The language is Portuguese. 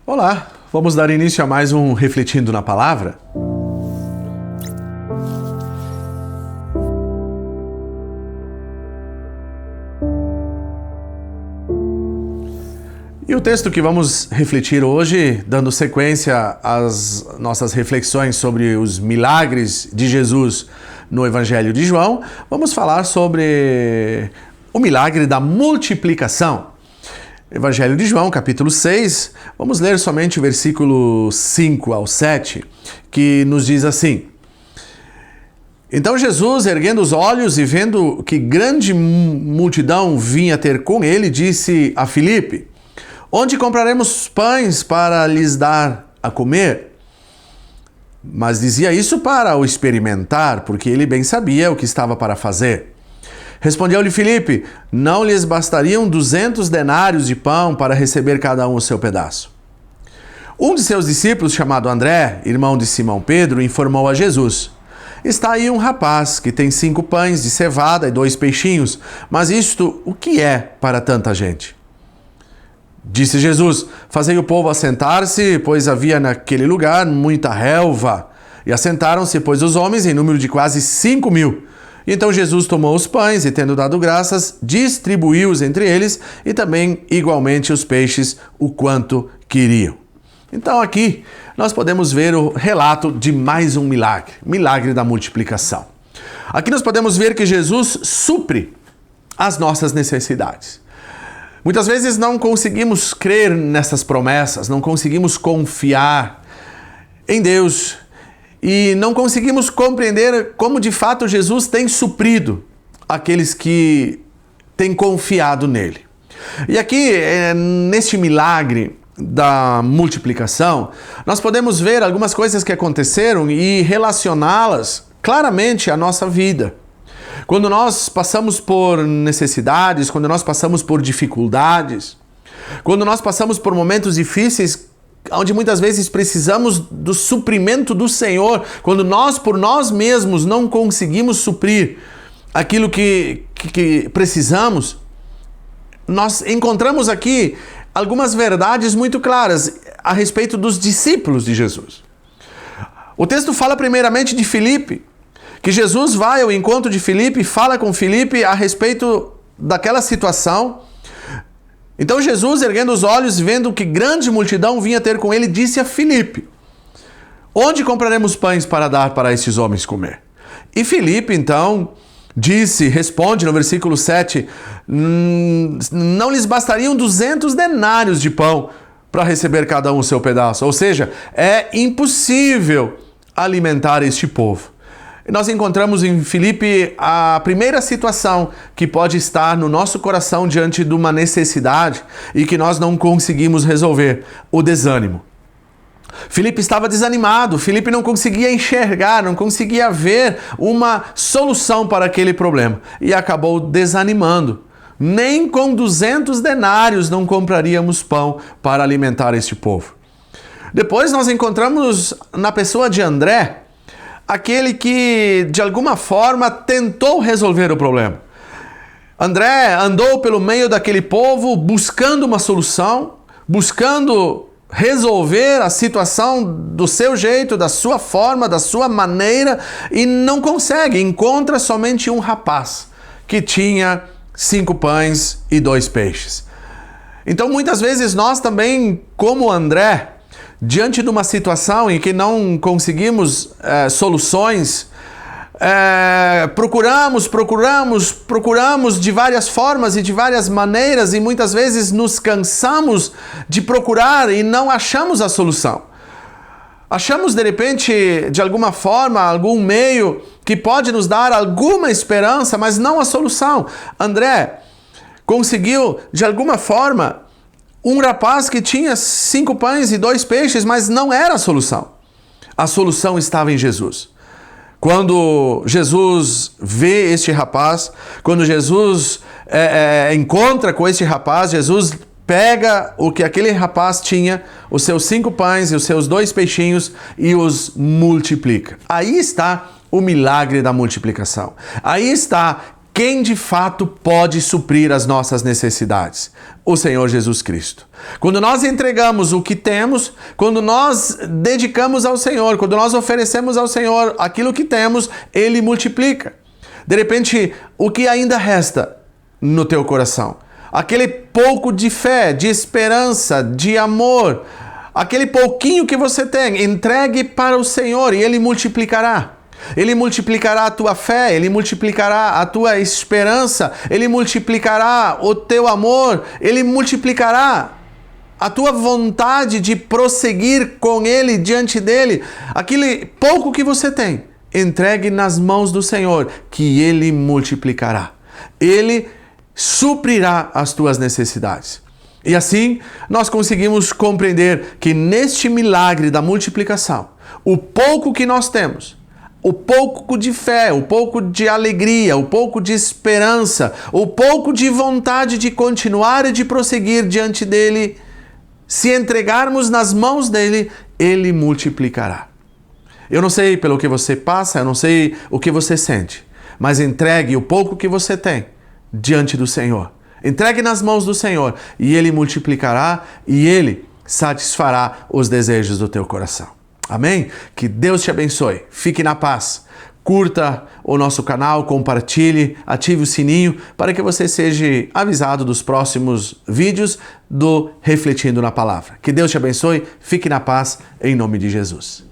Olá, vamos dar início a mais um Refletindo na Palavra? E o texto que vamos refletir hoje, dando sequência às nossas reflexões sobre os milagres de Jesus no Evangelho de João, vamos falar sobre o milagre da multiplicação. Evangelho de João, capítulo 6, vamos ler somente o versículo 5 ao 7, que nos diz assim: Então Jesus, erguendo os olhos e vendo que grande multidão vinha ter com ele, disse a Filipe: Onde compraremos pães para lhes dar a comer? Mas dizia isso para o experimentar, porque ele bem sabia o que estava para fazer. Respondeu-lhe Filipe: Não lhes bastariam 200 denários de pão para receber cada um o seu pedaço? Um de seus discípulos, chamado André, irmão de Simão Pedro, informou a Jesus: Está aí um rapaz que tem 5 pães de cevada e 2 peixinhos, mas isto o que é para tanta gente? Disse Jesus: Fazei o povo assentar-se, pois havia naquele lugar muita relva. E assentaram-se, pois, os homens em número de quase 5.000. Então Jesus tomou os pães e, tendo dado graças, distribuiu-os entre eles e também igualmente os peixes, o quanto queriam. Então aqui nós podemos ver o relato de mais um milagre, milagre da multiplicação. Aqui nós podemos ver que Jesus supre as nossas necessidades. Muitas vezes não conseguimos crer nessas promessas, não conseguimos confiar em Deus e não conseguimos compreender como de fato Jesus tem suprido aqueles que têm confiado nele. E aqui, neste milagre da multiplicação, nós podemos ver algumas coisas que aconteceram e relacioná-las claramente à nossa vida. Quando nós passamos por necessidades, quando nós passamos por dificuldades, quando nós passamos por momentos difíceis, onde muitas vezes precisamos do suprimento do Senhor, quando nós por nós mesmos não conseguimos suprir aquilo que precisamos, nós encontramos aqui algumas verdades muito claras a respeito dos discípulos de Jesus. O texto fala primeiramente de Filipe, que Jesus vai ao encontro de Filipe e fala com Filipe a respeito daquela situação. Então Jesus, erguendo os olhos, vendo que grande multidão vinha ter com ele, disse a Filipe: Onde compraremos pães para dar para estes homens comer? E Filipe, então, responde no versículo 7, não lhes bastariam 200 denários de pão para receber cada um o seu pedaço. Ou seja, é impossível alimentar este povo. Nós encontramos em Filipe a primeira situação que pode estar no nosso coração diante de uma necessidade e que nós não conseguimos resolver: o desânimo. Filipe estava desanimado, Filipe não conseguia enxergar, não conseguia ver uma solução para aquele problema e acabou desanimando. Nem com 200 denários não compraríamos pão para alimentar este povo. Depois nós encontramos na pessoa de André, aquele que, de alguma forma, tentou resolver o problema. André andou pelo meio daquele povo buscando uma solução, buscando resolver a situação do seu jeito, da sua forma, da sua maneira, e não consegue. Encontra somente um rapaz que tinha 5 pães e 2 peixes. Então, muitas vezes, nós também, como André, diante de uma situação em que não conseguimos soluções, procuramos de várias formas e de várias maneiras e muitas vezes nos cansamos de procurar e não achamos a solução. Achamos de repente, de alguma forma, algum meio que pode nos dar alguma esperança, mas não a solução. André conseguiu, de alguma forma, um rapaz que tinha 5 pães e 2 peixes, mas não era a solução. A solução estava em Jesus. Quando Jesus vê este rapaz, quando Jesus encontra com este rapaz, Jesus pega o que aquele rapaz tinha, os seus 5 pães e os seus 2 peixinhos e os multiplica. Aí está o milagre da multiplicação. Aí está quem de fato pode suprir as nossas necessidades? O Senhor Jesus Cristo. Quando nós entregamos o que temos, quando nós dedicamos ao Senhor, quando nós oferecemos ao Senhor aquilo que temos, Ele multiplica. De repente, o que ainda resta no teu coração? Aquele pouco de fé, de esperança, de amor, aquele pouquinho que você tem, entregue para o Senhor e Ele multiplicará. Ele multiplicará a tua fé, Ele multiplicará a tua esperança, Ele multiplicará o teu amor, Ele multiplicará a tua vontade de prosseguir com Ele, diante dEle. Aquele pouco que você tem, entregue nas mãos do Senhor, que Ele multiplicará. Ele suprirá as tuas necessidades. E assim, nós conseguimos compreender que neste milagre da multiplicação, o pouco que nós temos, o pouco de fé, o pouco de alegria, o pouco de esperança, o pouco de vontade de continuar e de prosseguir diante dEle, se entregarmos nas mãos dEle, Ele multiplicará. Eu não sei pelo que você passa, eu não sei o que você sente, mas entregue o pouco que você tem diante do Senhor. Entregue nas mãos do Senhor e Ele multiplicará e Ele satisfará os desejos do teu coração. Amém? Que Deus te abençoe. Fique na paz. Curta o nosso canal, compartilhe, ative o sininho para que você seja avisado dos próximos vídeos do Refletindo na Palavra. Que Deus te abençoe. Fique na paz em nome de Jesus.